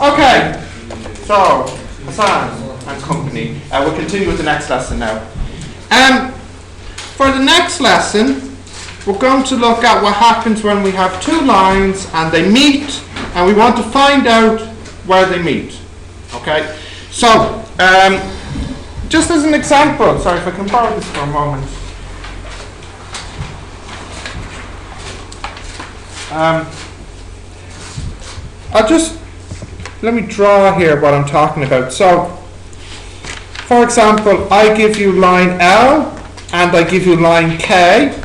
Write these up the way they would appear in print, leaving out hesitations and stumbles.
Okay, so Hassan and company. We'll continue with the next lesson now. For the next lesson, we're going to look at what happens when we have two lines and they meet, and we want to find out where they meet. Okay, so just as an example, sorry if I can borrow this for a moment. Let me draw here what I'm talking about. So, for example, I give you line L and I give you line K,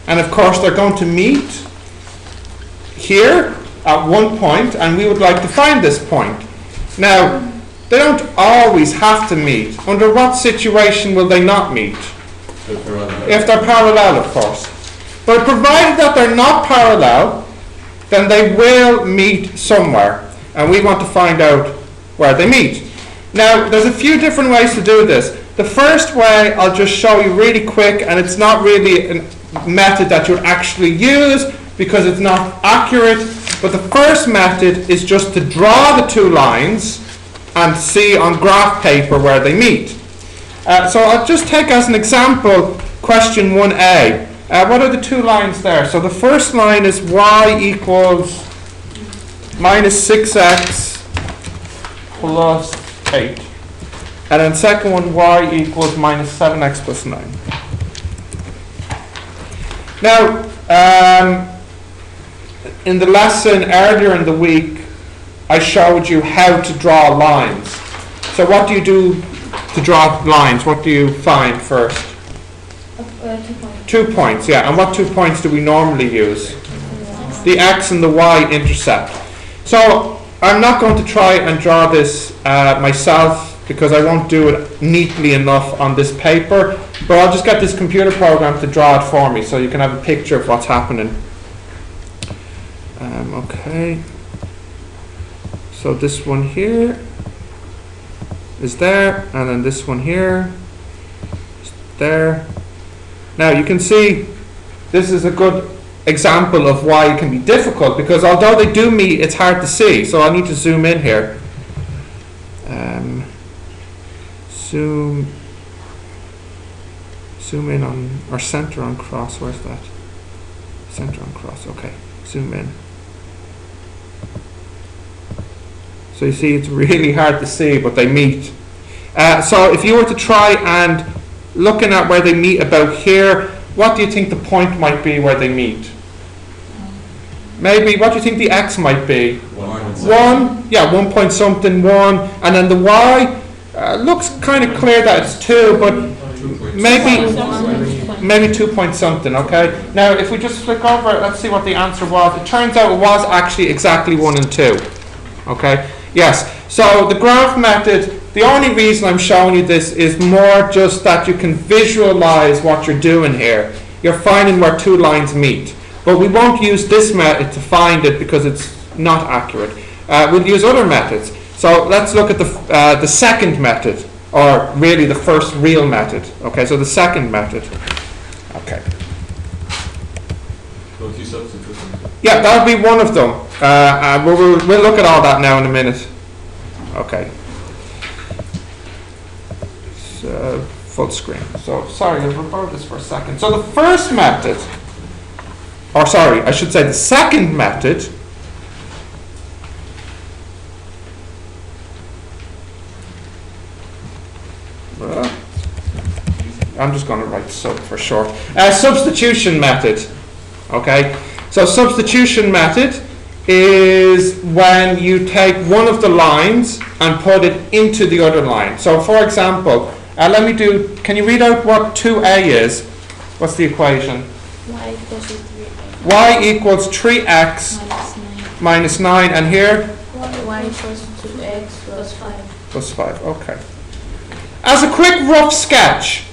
and of course they're going to meet here at one point, and we would like to find this point. Now, they don't always have to meet. Under what situation will they not meet? If they're parallel, of course. But provided that they're not parallel, then they will meet somewhere. And we want to find out where they meet. Now, there's a few different ways to do this. The first way I'll just show you really quick, and it's not really a method that you would actually use because it's not accurate, but the first method is just to draw the two lines and see on graph paper where they meet. So I'll just take as an example question 1a. What are the two lines there? So the first line is y equals minus 6x plus 8. And then second one, y equals minus 7x plus 9. Now, in the lesson earlier in the week, I showed you how to draw lines. So what do you do to draw lines? What do you find first? 2 points. 2 points, yeah. And what 2 points do we normally use? The x and the y intercept. So I'm not going to try and draw this myself because I won't do it neatly enough on this paper, but I'll just get this computer program to draw it for me so you can have a picture of what's happening. Okay. So this one here is there, and then this one here is there. Now you can see this is a good example of why it can be difficult, because although they do meet, it's hard to see. So I need to zoom in here. Zoom in on, or center on cross. Where's that? Center on cross. Okay. Zoom in. So you see, it's really hard to see, but they meet. So if you were to try and looking at where they meet about here, what do you think the point might be where they meet? Maybe, what do you think the x might be? 1, yeah, 1 point something, 1. And then the y, looks kind of clear that it's 2, but maybe 2 point something, okay? Now, if we just flick over, let's see what the answer was. It turns out it was actually exactly 1 and 2, okay? Yes, so the graph method, the only reason I'm showing you this is more just that you can visualize what you're doing here. You're finding where two lines meet. But we won't use this method to find it because it's not accurate. We'll use other methods. So let's look at the second method, or really the first real method. Okay, so the second method. Okay. Yeah, that'll be one of them. We'll look at all that now in a minute. Okay. So, full screen. So, sorry, I'll record this for a second. So the first method, or sorry, I should say the second method, I'm just going to write sub for short. Substitution method. Okay, so substitution method is when you take one of the lines and put it into the other line. So for example, can you read out what 2a is? What's the equation? Y equals 3x. Y equals 3x minus 9, and here? Y equals 2x plus 5. Plus 5, okay. As a quick rough sketch,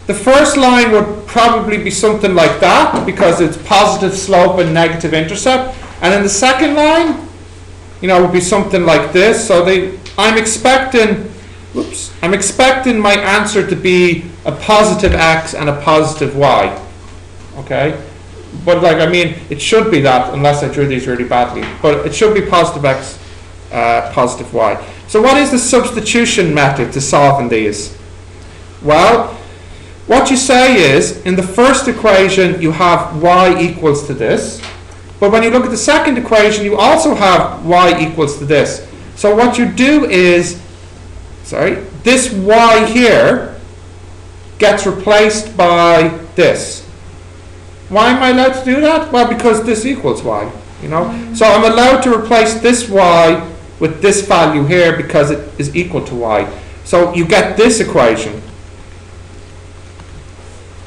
the first line would probably be something like that because it's positive slope and negative intercept. And then the second line, would be something like this. So I'm expecting my answer to be a positive x and a positive y. Okay? But it should be that, unless I drew these really badly. But it should be positive x positive y. So what is the substitution method to solving these? Well, what you say is, in the first equation you have y equals to this, but when you look at the second equation you also have y equals to this. So what you do is, this y here gets replaced by this. Why am I allowed to do that? Well, because this equals y, you know. So I'm allowed to replace this y with this value here because it is equal to y. So you get this equation.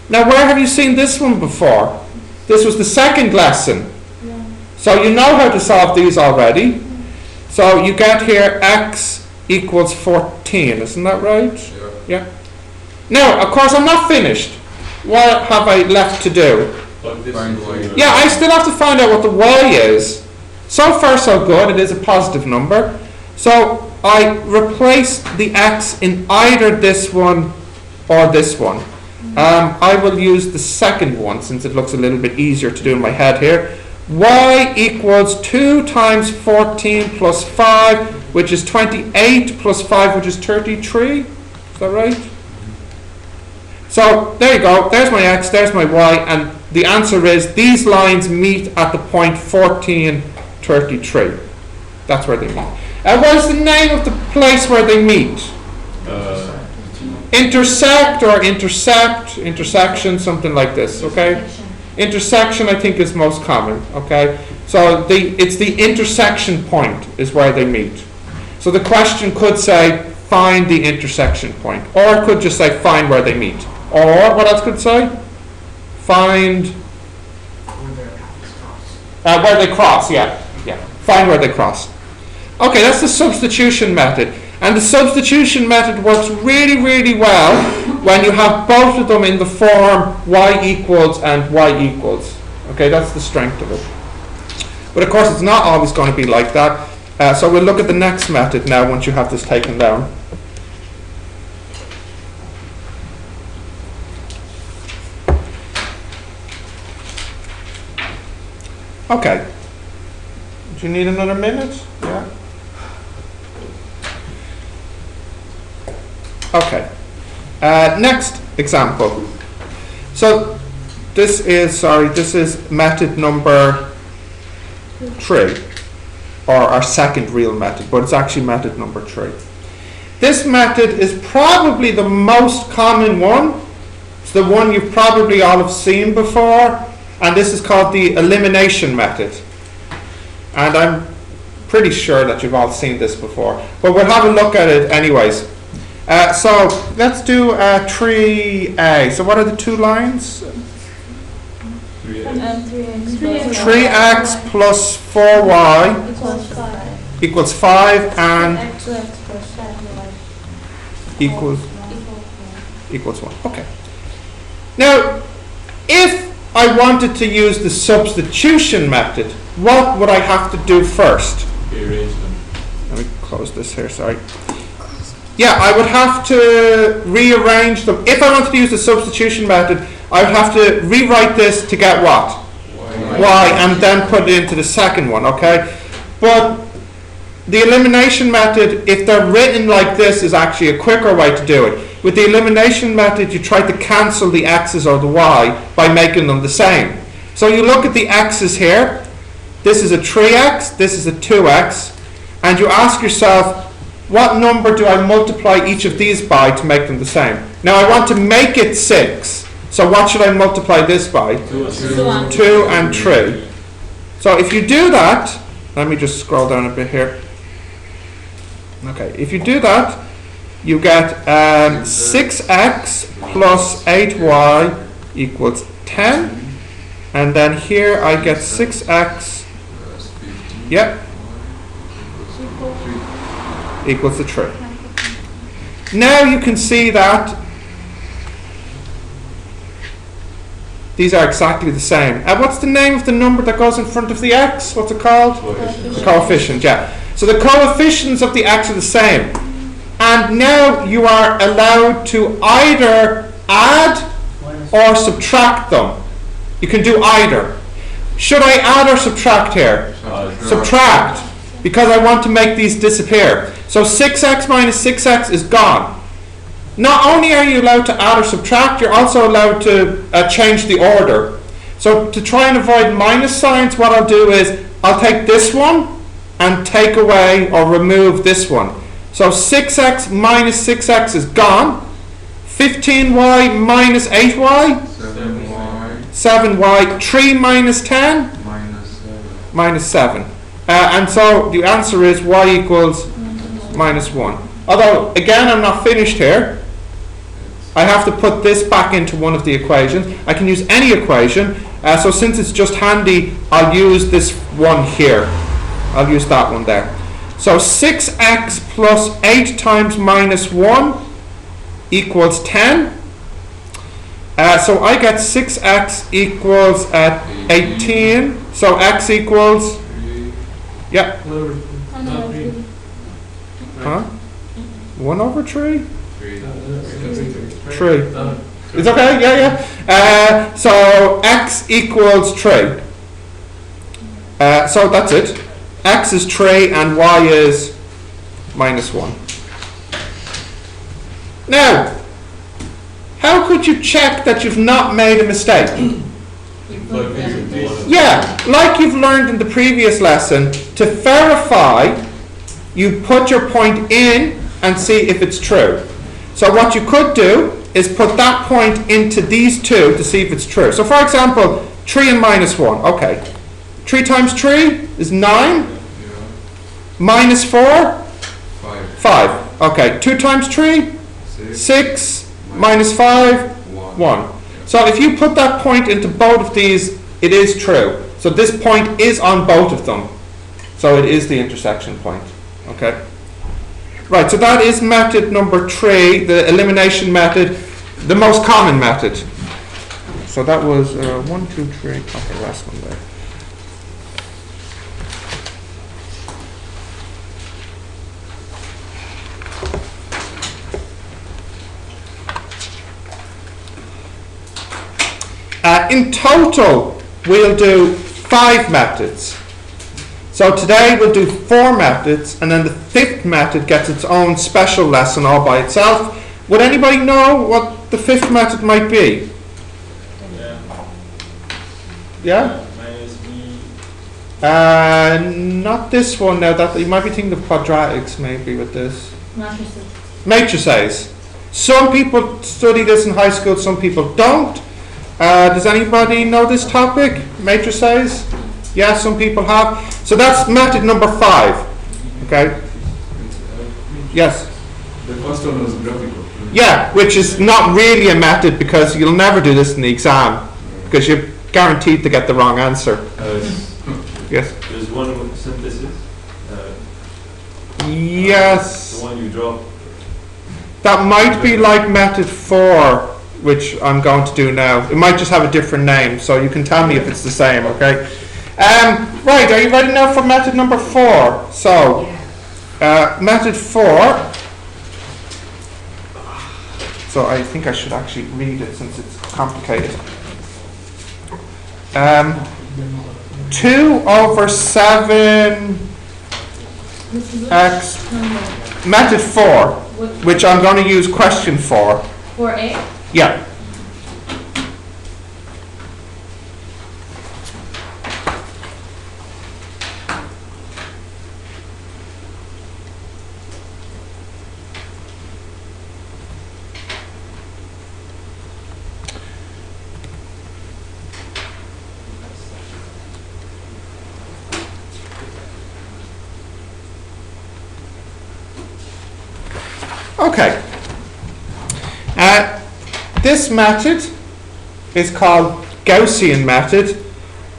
Now, where have you seen this one before? This was the second lesson. So you know how to solve these already. So you get here x equals 14, isn't that right? Yeah. Now, of course, I'm not finished. What have I left to do? Yeah, I still have to find out what the y is. So far, so good. It is a positive number. So I replace the x in either this one or this one. I will use the second one since it looks a little bit easier to do in my head here. Y equals 2 times 14 plus 5, which is 28, plus 5, which is 33. Is that right? So there you go. There's my x, there's my y, and the answer is these lines meet at the point 14, 33. That's where they meet. What is the name of the place where they meet? Intersect or intersection, something like this, okay? Intersection, I think, is most common, okay? So it's the intersection point is where they meet. So the question could say, find the intersection point. Or it could just say, find where they meet. Or, what else could it say? Find where they cross, yeah. Find where they cross. Okay, that's the substitution method. And the substitution method works really, really well when you have both of them in the form y equals and y equals. Okay, that's the strength of it. But of course, it's not always going to be like that. So we'll look at the next method now once you have this taken down. Okay. Do you need another minute? Yeah. Okay. Next example. So this is method number 3, or our second real method, but it's actually method number 3. This method is probably the most common one. It's the one you've probably all have seen before, and this is called the elimination method. And I'm pretty sure that you've all seen this before, but we'll have a look at it anyways. So let's do 3a. So what are the two lines? 3x plus 4y equals 5 and equals 1. Okay. Now, if I wanted to use the substitution method, what would I have to do first? Rearrange them. Let me close this here, sorry. Yeah, I would have to rearrange them. If I wanted to use the substitution method, I would have to rewrite this to get what? Y, and then put it into the second one, okay? But the elimination method, if they're written like this, is actually a quicker way to do it. With the elimination method, you try to cancel the x's or the y by making them the same. So you look at the x's here. This is a 3x, this is a 2x, and you ask yourself, what number do I multiply each of these by to make them the same? Now I want to make it 6. So what should I multiply this by? 2 and 3. So if you do that, let me just scroll down a bit here. Okay, if you do that, you get 6x plus 8y equals 10. And then here I get 6x, yep, equals to 3. Now you can see that these are exactly the same. And what's the name of the number that goes in front of the x? What's it called? The coefficient, yeah. So the coefficients of the x are the same. And now you are allowed to either add or subtract them. You can do either. Should I add or subtract here? Subtract. because I want to make these disappear. So 6x minus 6x is gone. Not only are you allowed to add or subtract, you're also allowed to change the order. So to try and avoid minus signs, what I'll do is I'll take this one and take away or remove this one. So 6x minus 6x is gone. 15y minus 8y? 7y. 7y. 3 minus 10? Minus 7. Minus 7. And so the answer is y equals minus 1. Although, again, I'm not finished here. I have to put this back into one of the equations. I can use any equation. So since it's just handy, I'll use this one here. I'll use that one there. So 6x plus 8 times minus 1 equals 10. So I get 6x equals 18. So x equals, yeah. Huh? 1 over 3? 3. It's okay, yeah. So x equals 3. So that's it. X is 3 and y is minus 1. Now, how could you check that you've not made a mistake? Yeah, like you've learned in the previous lesson, to verify, you put your point in and see if it's true. So what you could do is put that point into these two to see if it's true. So for example, 3 and minus 1. Okay. 3 times 3 is 9. Minus 4? 5. Okay. 2 times 3? 6. Minus 5? 1. So if you put that point into both of these, it is true. So this point is on both of them. So it is the intersection point. Okay. Right, so that is method number 3, the elimination method, the most common method. So that was 1, 2, 3. Okay, last one there. In total, we'll do 5 methods. So today we'll do 4 methods, and then the 5th method gets its own special lesson all by itself. Would anybody know what the 5th method might be? Yeah? Minus b. Not this one now. That you might be thinking of quadratics maybe with this. Matrices. Some people study this in high school, some people don't. Does anybody know this topic? Matrices? Yeah, some people have. So that's method number 5. Okay? Yes? The first one was graphical. Yeah, which is not really a method because you'll never do this in the exam because you're guaranteed to get the wrong answer. Yes? There's one with synthesis. Yes. The one you drop. That might be like method 4, which I'm going to do now. It might just have a different name, so you can tell me if it's the same, okay? Right, are you ready now for method number 4? So, method 4. So I think I should actually read it since it's complicated. 2 over 7 x, method 4, which I'm going to use question 4. 4a? Yeah. Okay. This method is called Gaussian method,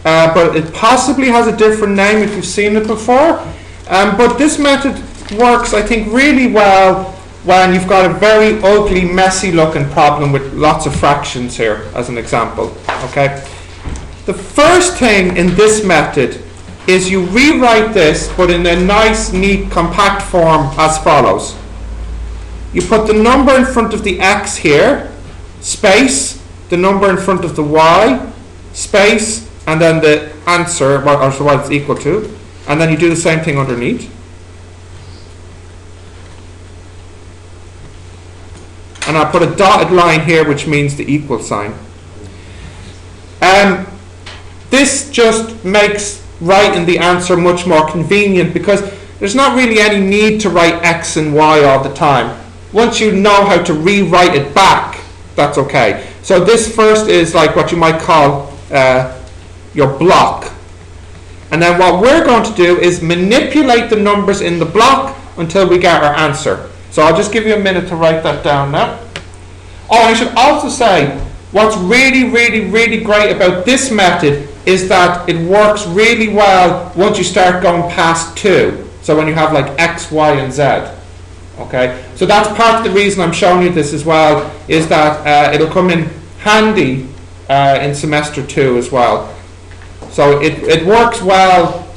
but it possibly has a different name if you've seen it before. But this method works, I think, really well when you've got a very ugly, messy looking problem with lots of fractions here, as an example. Okay. The first thing in this method is you rewrite this, but in a nice, neat, compact form as follows. You put the number in front of the x here, space, the number in front of the y, space, and then the answer, or what it's equal to. And then you do the same thing underneath. And I'll put a dotted line here, which means the equal sign. This just makes writing the answer much more convenient because there's not really any need to write x and y all the time. Once you know how to rewrite it back, that's okay. So this first is like what you might call your block. And then what we're going to do is manipulate the numbers in the block until we get our answer. So I'll just give you a minute to write that down now. Oh, I should also say, what's really, really, really great about this method is that it works really well once you start going past 2. So when you have like x, y, and z. Okay, so that's part of the reason I'm showing you this as well, is that it'll come in handy in semester 2 as well. So it works well,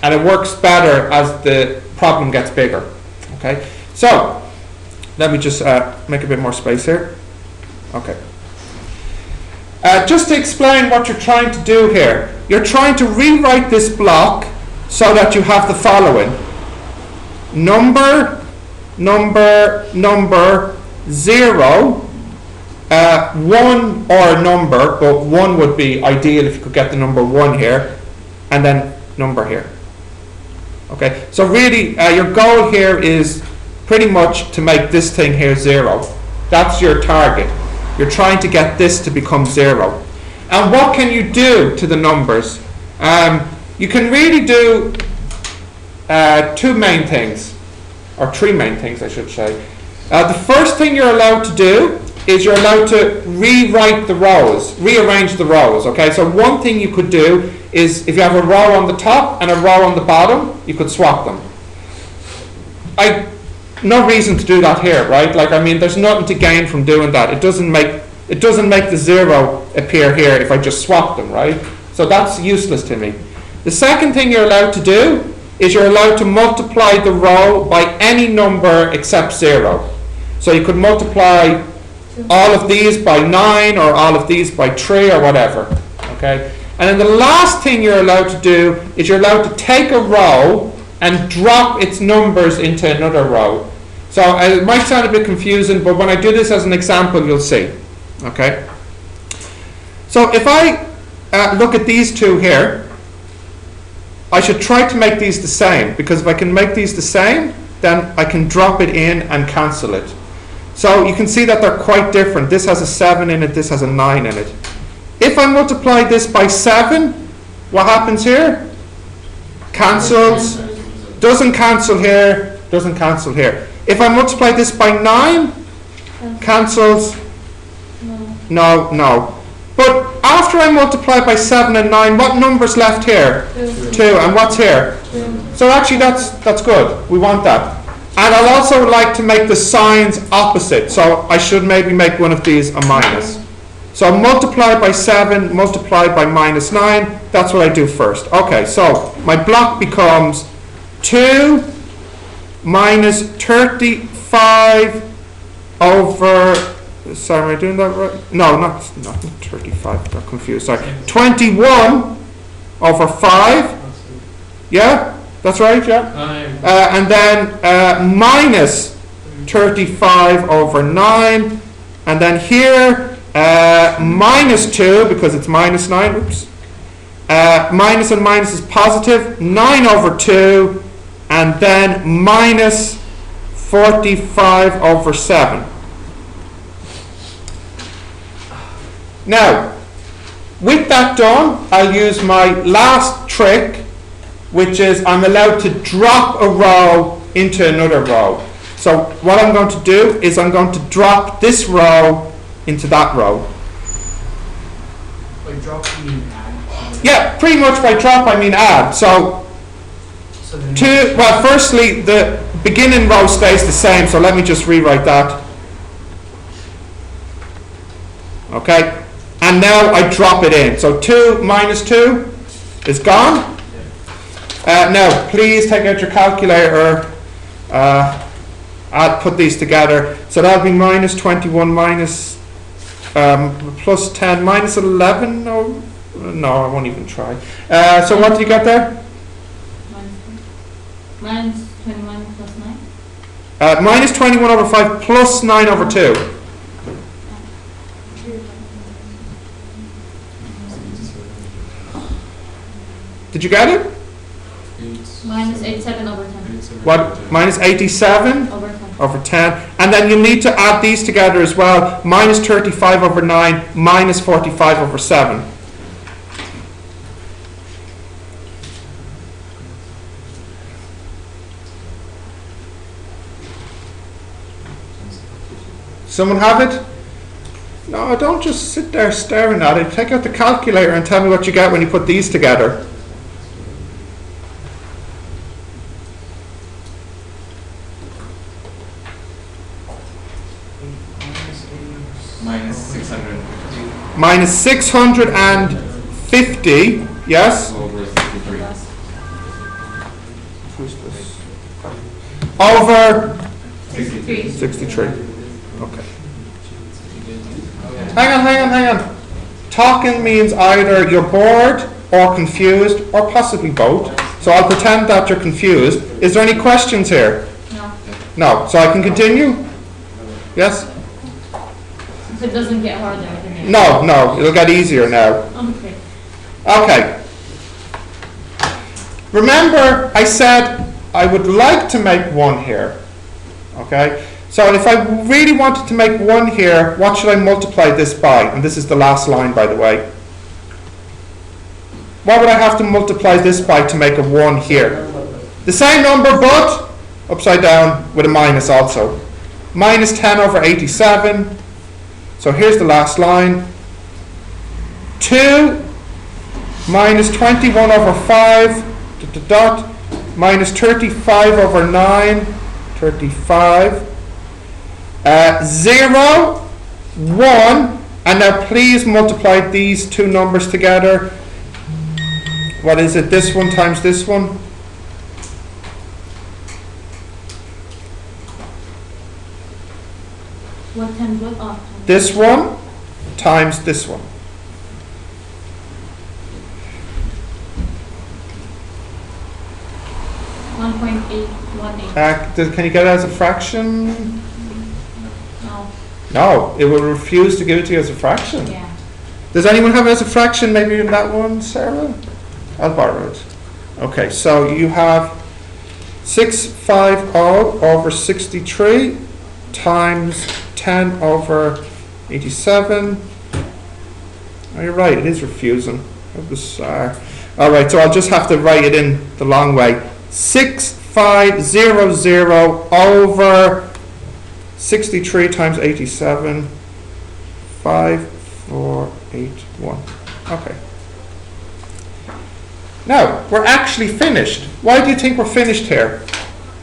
and it works better as the problem gets bigger. Okay, so let me just make a bit more space here. Okay. Just to explain what you're trying to do here, you're trying to rewrite this block so that you have the following: number, number, number, 0, 1 or number, but 1 would be ideal if you could get the number 1 here, and then number here. Okay, so really your goal here is pretty much to make this thing here 0. That's your target. You're trying to get this to become 0. And what can you do to the numbers? You can really do 2 main things, or 3 main things I should say. The first thing you're allowed to do is you're allowed to rewrite the rows, rearrange the rows. Okay, so one thing you could do is if you have a row on the top and a row on the bottom, you could swap them. No reason to do that here, right? Like, I mean, there's nothing to gain from doing that. It doesn't make the 0 appear here if I just swap them, right? So that's useless to me. The second thing you're allowed to do is you're allowed to multiply the row by any number except 0. So you could multiply all of these by 9 or all of these by 3 or whatever. Okay? And then the last thing you're allowed to do is you're allowed to take a row and drop its numbers into another row. So it might sound a bit confusing, but when I do this as an example, you'll see. Okay? So if I look at these two here, I should try to make these the same, because if I can make these the same, then I can drop it in and cancel it. So you can see that they're quite different. This has a 7 in it, this has a 9 in it. If I multiply this by 7, what happens here? Cancels. Doesn't cancel here, doesn't cancel here. If I multiply this by 9, cancels. No, no. But after I multiply by 7 and 9, what number's left here? 2. And what's here? 2. So actually that's good. We want that. And I'll also like to make the signs opposite. So I should maybe make one of these a minus. So multiply by 7, multiply by minus 9. That's what I do first. Okay, so my block becomes 2 minus 35 over, sorry, am I doing that right? No, not 35, I got confused, sorry. 21 over 5, yeah? That's right, yeah? And then minus 35 over 9, and then here, minus 2, because it's minus 9, oops. Minus and minus is positive, 9 over 2, and then minus 45 over 7. Now, with that done, I'll use my last trick, which is I'm allowed to drop a row into another row. So what I'm going to do is I'm going to drop this row into that row. By drop you mean add? Yeah, pretty much by drop I mean add. So firstly, the beginning row stays the same, so let me just rewrite that. Okay, and now I drop it in. So 2 minus 2 is gone. Now, please take out your calculator. I'll put these together. So that'll be minus 21 minus plus 10 minus 11. No, I won't even try. So what do you got there? Minus 21 plus 9. Minus 21 over 5 plus 9 over 2. Did you get it? Minus 87 over 10. What? Minus 87 Over 10. over 10. And then you need to add these together as well. Minus 35 over 9, minus 45 over 7. Someone have it? No, don't just sit there staring at it. Take out the calculator and tell me what you get when you put these together. Minus 650. Minus 650, yes? Over 63. Over 63. 63. Okay. Hang on. Talking means either you're bored or confused or possibly both. So I'll pretend that you're confused. Is there any questions here? No. No. So I can continue? Yes? So it doesn't get harder. Then No, it'll get easier now. Okay. Okay. Remember, I said I would like to make one here. Okay? So if I really wanted to make one here, what should I multiply this by? And this is the last line, by the way. What would I have to multiply this by to make a 1 here? The same number, but upside down with a minus also. Minus 10 over 87. So here's the last line. 2 minus 21 over 5, minus 35 over 9, 35, 0, 1, and now please multiply these two numbers together. What is it? This one times this one? What times what? Oh, This one times this one. 1.818. Can you get it as a fraction? No. No, it will refuse to give it to you as a fraction. Yeah. Does anyone have it as a fraction? Maybe in that one, Sarah? I'll borrow it. Okay, so you have 650 over 63 times 10 over 87. Oh, you're right, it is refusing. It was, all right, so I'll just have to write it in the long way. 6500 over 63 times 87. 5481. Okay. Now, we're actually finished. Why do you think we're finished here?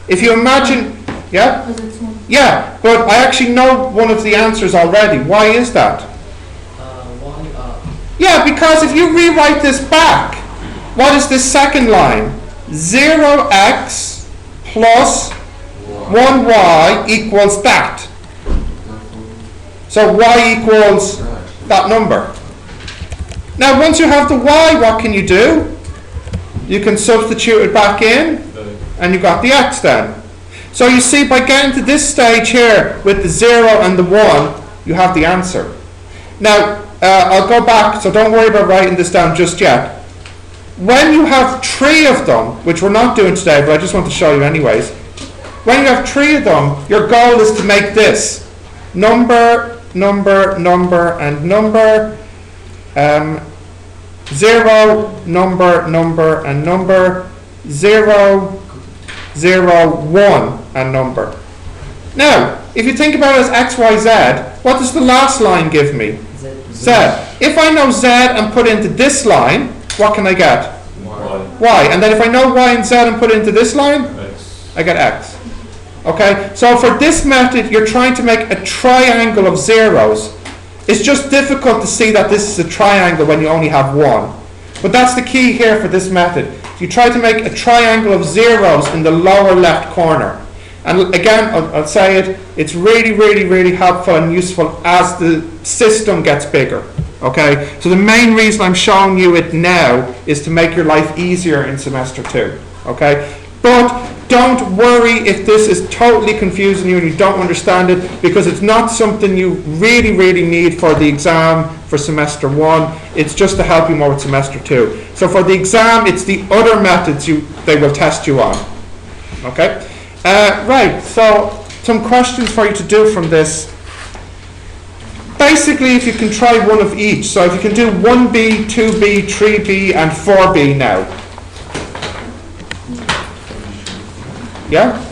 If you imagine, yeah? Because it's 1. Yeah, but I actually know one of the answers already. Why is that? Yeah, because if you rewrite this back, what is this second line? 0x plus 1y equals that. So y equals that number. Now, once you have the y, what can you do? You can substitute it back in, and you got the x then. So you see, by getting to this stage here with the 0 and the 1, you have the answer. Now, I'll go back, so don't worry about writing this down just yet. When you have 3 of them, which we're not doing today, but I just want to show you anyways. When you have 3 of them, your goal is to make this. Number, number, number, and number. 0, number, number, and number. 0, 0, 1, and number. Now, if you think about it as x, y, z, what does the last line give me? Z. If I know z and put into this line, what can I get? Y. And then if I know y and z and put into this line, I get x. Okay, so for this method, you're trying to make a triangle of zeros. It's just difficult to see that this is a triangle when you only have one. But that's the key here for this method. You try to make a triangle of zeros in the lower left corner. And again, I'll say it, it's really, really, really helpful and useful as the system gets bigger. Okay, so the main reason I'm showing you it now is to make your life easier in semester 2. Okay, but don't worry if this is totally confusing you and you don't understand it, because it's not something you really, really need for the exam for semester 1. It's just to help you more with semester 2. So for the exam, it's the other methods they will test you on. Okay? Right, so some questions for you to do from this. Basically, if you can try one of each. So if you can do 1b, 2b, 3b, and 4b now. Yeah?